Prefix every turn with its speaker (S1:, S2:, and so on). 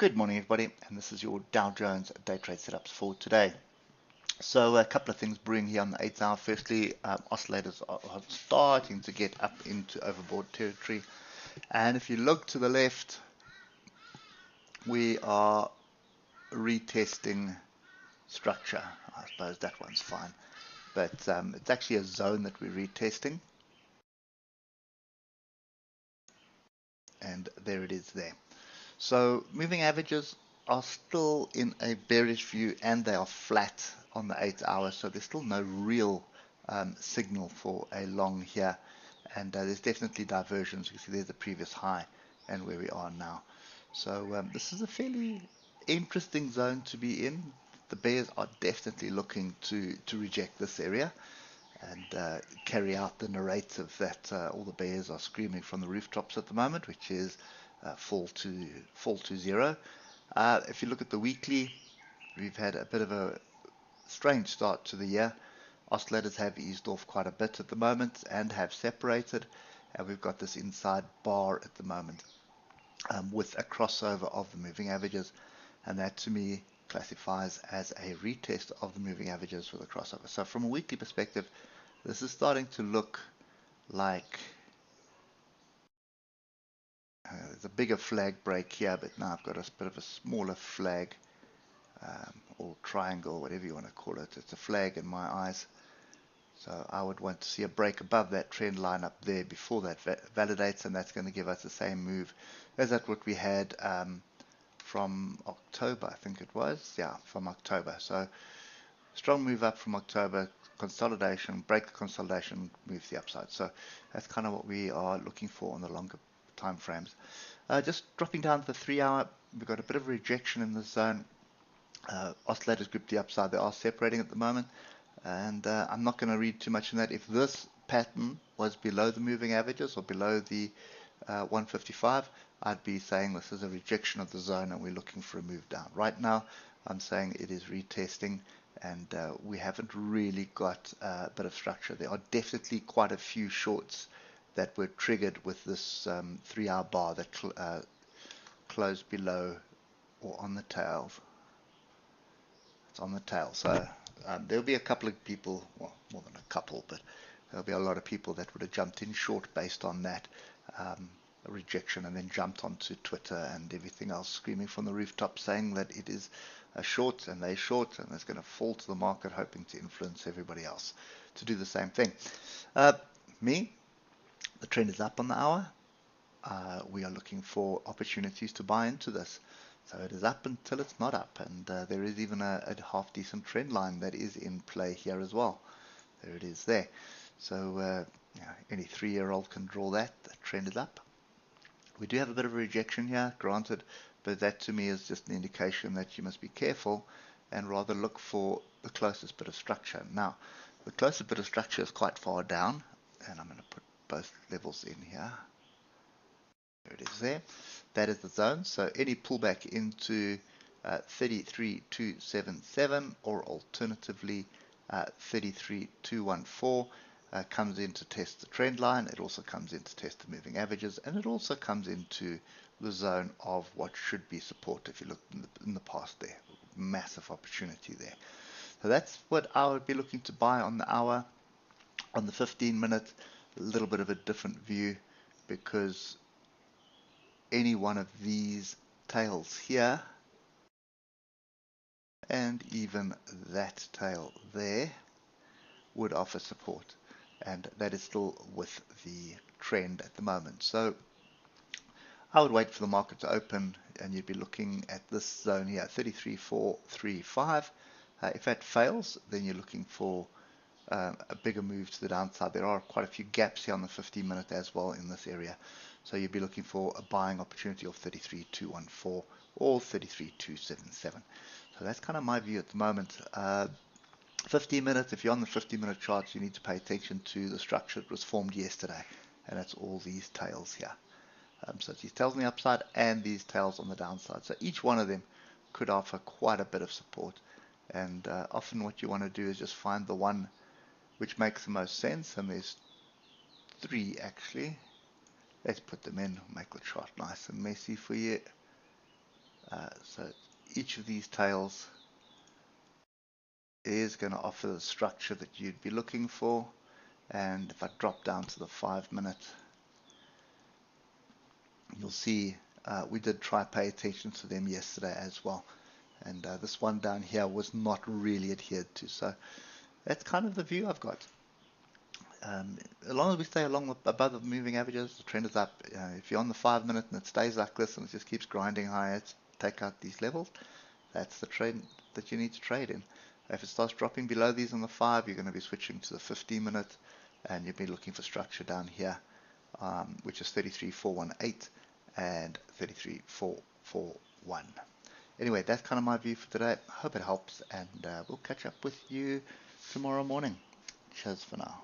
S1: Good morning, everybody, and this is your Dow Jones day trade setups for today. So a couple of things brewing here on the 8th hour. Firstly, oscillators are starting to get up into overbought territory, and if you look to the left, we are retesting structure. I suppose that one's fine, but it's actually a zone that we're retesting, and there it is there. So moving averages are still in a bearish view, and they are flat on the 8th hour, so there's still no real signal for a long here, and there's definitely diversions. You see there's the previous high and where we are now. So this is a fairly interesting zone to be in. The bears are definitely looking to reject this area and carry out the narrative that all the bears are screaming from the rooftops at the moment, which is fall to zero. If you look at the weekly, we've had a bit of a strange start to the year. Oscillators have eased off quite a bit at the moment and have separated, and we've got this inside bar at the moment with a crossover of the moving averages, and that to me classifies as a retest of the moving averages with a crossover. So from a weekly perspective, this is starting to look like there's a bigger flag break here, but now I've got a bit of a smaller flag or triangle, whatever you want to call it. It's a flag in my eyes. So I would want to see a break above that trend line up there before that validates, and that's going to give us the same move as that what we had from October, I think it was. Yeah, from October. So strong move up from October, consolidation, break the consolidation, move the upside. So that's kind of what we are looking for on the longer time frames. Just dropping down to the 3 hour, we've got a bit of rejection in this zone. Oscillators group the upside, they are separating at the moment, and I'm not going to read too much in that. If this pattern was below the moving averages or below the 155, I'd be saying this is a rejection of the zone and we're looking for a move down. Right now I'm saying it is retesting, and we haven't really got a bit of structure. There are definitely quite a few shorts that were triggered with this 3 hour bar that closed below or on the tails. It's on the tail. So there'll be a couple of people, well, more than a couple, but there'll be a lot of people that would have jumped in short based on that rejection, and then jumped onto Twitter and everything else screaming from the rooftop saying that it is a short and they're short and it's going to fall to the market, hoping to influence everybody else to do the same thing. Me, the trend is up on the hour. We are looking for opportunities to buy into this. So it is up until it's not up, and there is even a half decent trend line that is in play here as well. There it is there. So any 3-year-old can draw that. The trend is up. We do have a bit of a rejection here, granted, but that to me is just an indication that you must be careful and rather look for the closest bit of structure. Now, the closest bit of structure is quite far down, and I'm going to put both levels in here. There it is there. That is the zone. So any pullback into 33,277 or alternatively 33,214 comes in to test the trend line. It also comes in to test the moving averages, and it also comes into the zone of what should be support. If you look in the past there, massive opportunity there. So that's what I would be looking to buy on the hour. On the 15-minute, a little bit of a different view, because any one of these tails here and even that tail there would offer support, and that is still with the trend at the moment. So I would wait for the market to open, and you'd be looking at this zone here, 33,435. If that fails, then you're looking for a bigger move to the downside. There are quite a few gaps here on the 15-minute as well in this area. So you'd be looking for a buying opportunity of 33,214 or 33,277. So that's kind of my view at the moment. 15 minutes, if you're on the 15-minute charts, you need to pay attention to the structure that was formed yesterday. And that's all these tails here. So it's these tails on the upside and these tails on the downside. So each one of them could offer quite a bit of support. And often what you want to do is just find the one which makes the most sense. And there's 3 actually. Let's put them in, make the chart nice and messy for you. So each of these tails is going to offer the structure that you'd be looking for. And if I drop down to the 5-minute, you'll see we did try pay attention to them yesterday as well. And this one down here was not really adhered to. So that's kind of the view I've got. As long as we stay above the moving averages, the trend is up. If you're on the 5-minute and it stays like this and it just keeps grinding higher to take out these levels, that's the trend that you need to trade in. If it starts dropping below these on the 5, you're going to be switching to the 15-minute, and you'll be looking for structure down here, which is 33,418 and 33,441. Anyway, that's kind of my view for today. I hope it helps, and we'll catch up with you tomorrow morning. Cheers for now.